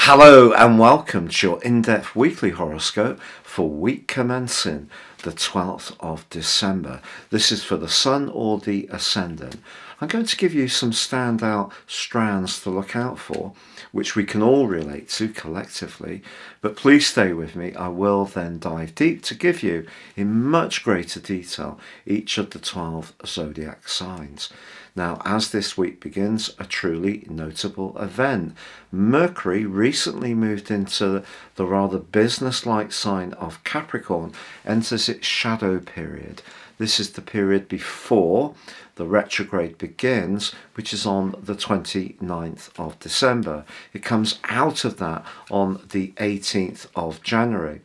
Hello and welcome to your in-depth weekly horoscope for week commencing the 12th of December. This is for the Sun or the Ascendant. I'm going to give you some standout strands to look out for, which we can all relate to collectively, but please stay with me. I will then dive deep to give you in much greater detail each of the 12 zodiac signs. Now, as this week begins, a truly notable event. Mercury recently moved into the rather business-like sign of Capricorn, enters its shadow period. This is the period before the retrograde begins, which is on the 29th of December. It comes out of that on the 18th of January.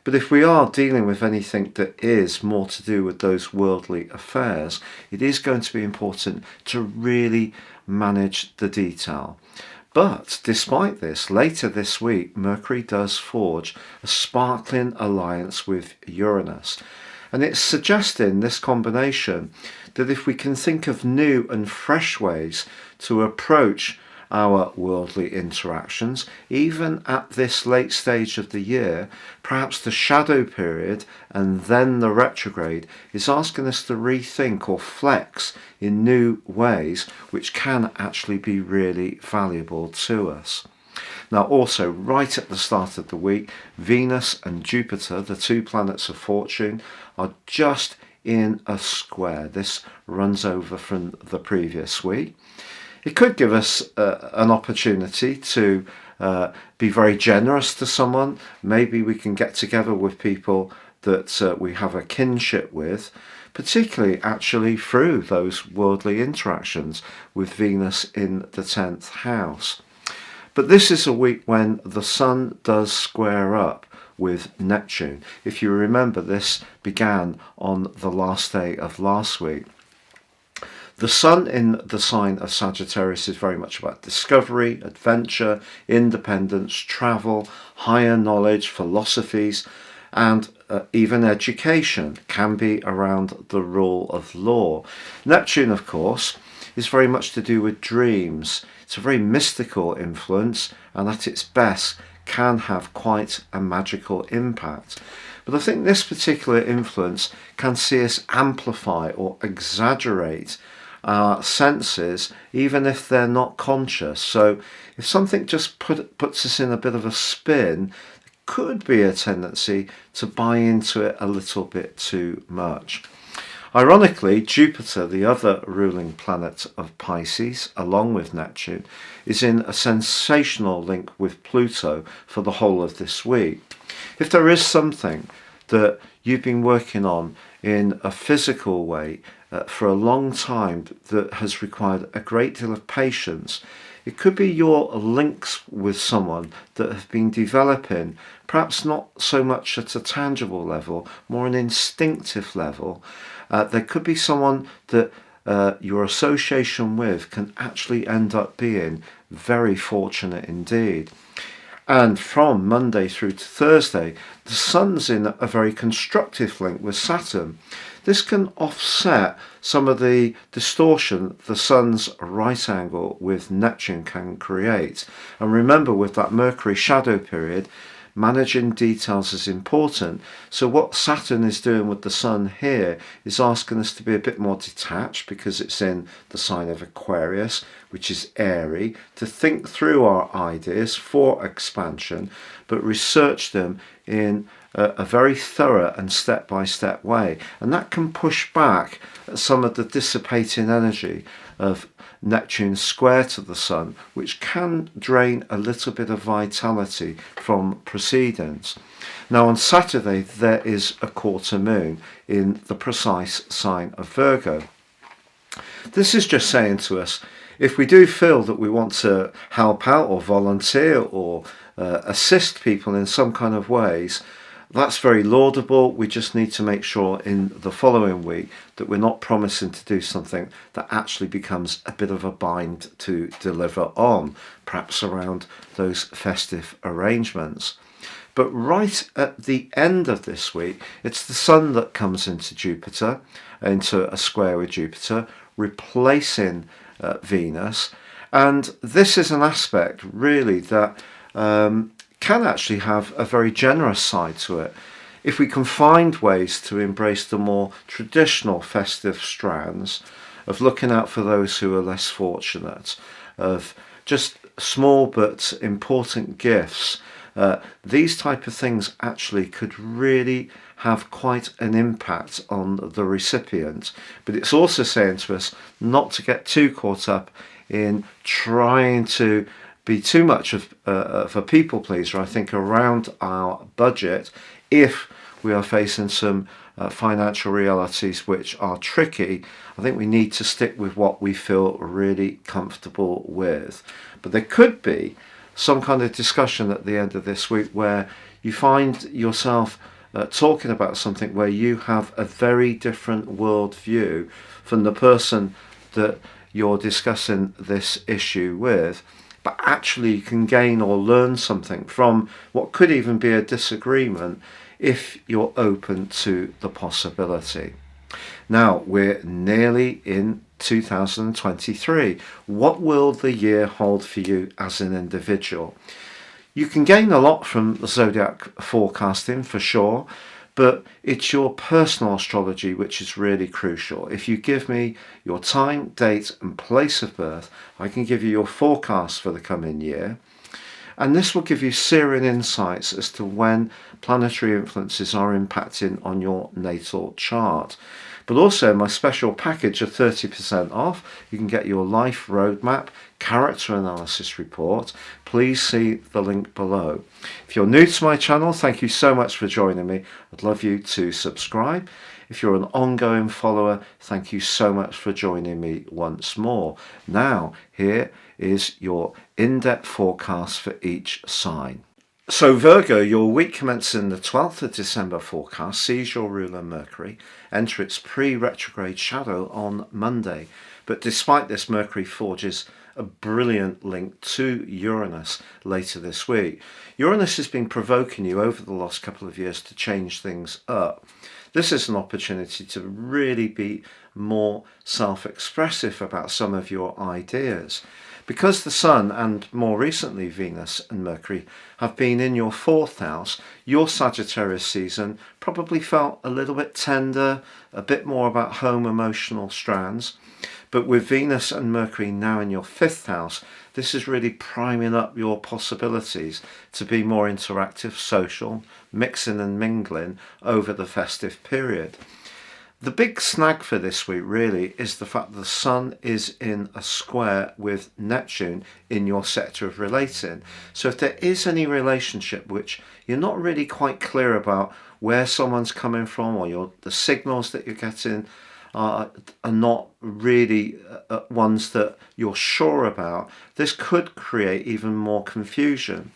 But if we are dealing with anything that is more to do with those worldly affairs, it is going to be important to really manage the detail. But despite this, later this week, Mercury does forge a sparkling alliance with Uranus. And it's suggesting, this combination, that if we can think of new and fresh ways to approach our worldly interactions, even at this late stage of the year, perhaps the shadow period and then the retrograde is asking us to rethink or flex in new ways, which can actually be really valuable to us. Now, also, right at the start of the week, Venus and Jupiter, the two planets of fortune, are just in a square. This runs over from the previous week. It could give us an opportunity to be very generous to someone. Maybe we can get together with people that we have a kinship with, particularly actually through those worldly interactions with Venus in the 10th house. But this is a week when the Sun does square up with Neptune. If you remember, this began on the last day of last week. The Sun in the sign of Sagittarius is very much about discovery, adventure, independence, travel, higher knowledge, philosophies, and even education. Can be around the rule of law. Neptune, of course, is very much to do with dreams. It's a very mystical influence, and at its best can have quite a magical impact. But I think this particular influence can see us amplify or exaggerate our senses, even if they're not conscious. So if something just puts us in a bit of a spin, there could be a tendency to buy into it a little bit too much. Ironically, Jupiter, the other ruling planet of Pisces, along with Neptune, is in a sensational link with Pluto for the whole of this week. If there is something that you've been working on in a physical way for a long time that has required a great deal of patience, it could be your links with someone that have been developing, perhaps not so much at a tangible level, more an instinctive level. There could be someone that your association with can actually end up being very fortunate indeed. And from Monday through to Thursday, the Sun's in a very constructive link with Saturn. This can offset some of the distortion the Sun's right angle with Neptune can create. And remember, with that Mercury shadow period, managing details is important. So what Saturn is doing with the Sun here is asking us to be a bit more detached, because it's in the sign of Aquarius, which is airy, to think through our ideas for expansion, but research them in a very thorough and step-by-step way. And that can push back some of the dissipating energy of Neptune square to the Sun, which can drain a little bit of vitality from proceedings. Now, on Saturday, there is a quarter moon in the precise sign of Virgo. This is just saying to us, if we do feel that we want to help out or volunteer or assist people in some kind of ways, that's very laudable. We just need to make sure in the following week that we're not promising to do something that actually becomes a bit of a bind to deliver on, perhaps around those festive arrangements. But right at the end of this week, it's the Sun that comes into Jupiter, into a square with Jupiter, replacing Venus. And this is an aspect really that can actually have a very generous side to it. If we can find ways to embrace the more traditional festive strands of looking out for those who are less fortunate, of just small but important gifts, these type of things actually could really have quite an impact on the recipient. But it's also saying to us not to get too caught up in trying to be too much of a people pleaser, I think, around our budget if we are facing some financial realities which are tricky. I think we need to stick with what we feel really comfortable with. But there could be some kind of discussion at the end of this week where you find yourself talking about something where you have a very different worldview from the person that you're discussing this issue with, but actually you can gain or learn something from what could even be a disagreement if you're open to the possibility. Now, we're nearly in 2023. What will the year hold for you as an individual? You can gain a lot from the zodiac forecasting for sure, but it's your personal astrology which is really crucial. If you give me your time, date and place of birth, I can give you your forecast for the coming year. And this will give you searing insights as to when planetary influences are impacting on your natal chart. But also my special package of 30% off. You can get your life roadmap, character analysis report. Please see the link below. If you're new to my channel, thank you so much for joining me. I'd love you to subscribe. If you're an ongoing follower, thank you so much for joining me once more. Now, here is your in-depth forecast for each sign. So Virgo, your week commencing the 12th of December forecast sees your ruler Mercury enter its pre-retrograde shadow on Monday. But despite this, Mercury forges a brilliant link to Uranus later this week. Uranus has been provoking you over the last couple of years to change things up. This is an opportunity to really be more self-expressive about some of your ideas. Because the Sun and more recently Venus and Mercury have been in your 4th house, your Sagittarius season probably felt a little bit tender, a bit more about home emotional strands. But with Venus and Mercury now in your 5th house, this is really priming up your possibilities to be more interactive, social, mixing and mingling over the festive period. The big snag for this week really is the fact that the Sun is in a square with Neptune in your sector of relating. So if there is any relationship which you're not really quite clear about where someone's coming from, or the signals that you're getting are not really ones that you're sure about, this could create even more confusion.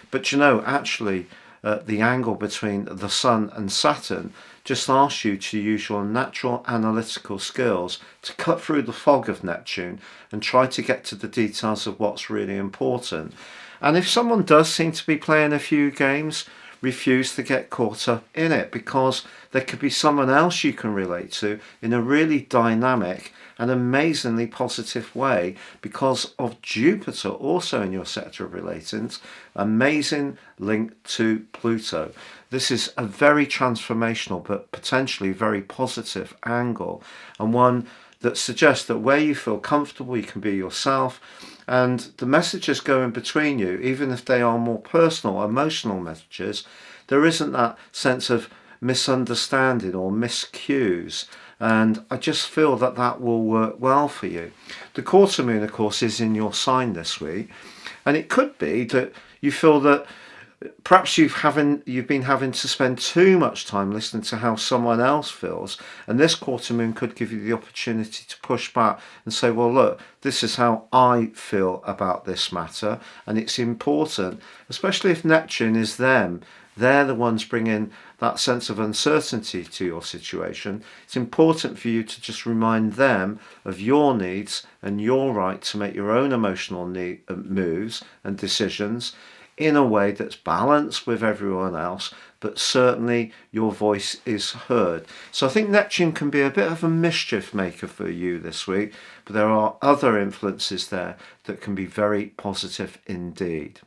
But actually the angle between the Sun and Saturn just asks you to use your natural analytical skills to cut through the fog of Neptune and try to get to the details of what's really important. And if someone does seem to be playing a few games, refuse to get caught up in it, because there could be someone else you can relate to in a really dynamic and amazingly positive way because of Jupiter also in your sector of relatings, amazing link to Pluto. This is a very transformational but potentially very positive angle, and one that suggests that where you feel comfortable you can be yourself, and the messages going between you, even if they are more personal, emotional messages, there isn't that sense of misunderstanding or miscues. And I just feel that that will work well for you. The quarter moon, of course, is in your sign this week. And it could be that you feel that perhaps you've been having to spend too much time listening to how someone else feels. And this quarter moon could give you the opportunity to push back and say, well, look, this is how I feel about this matter. And it's important, especially if Neptune is them. They're the ones bringing that sense of uncertainty to your situation. It's important for you to just remind them of your needs and your right to make your own emotional moves and decisions in a way that's balanced with everyone else, but certainly your voice is heard. So I think Neptune can be a bit of a mischief maker for you this week, but there are other influences there that can be very positive indeed.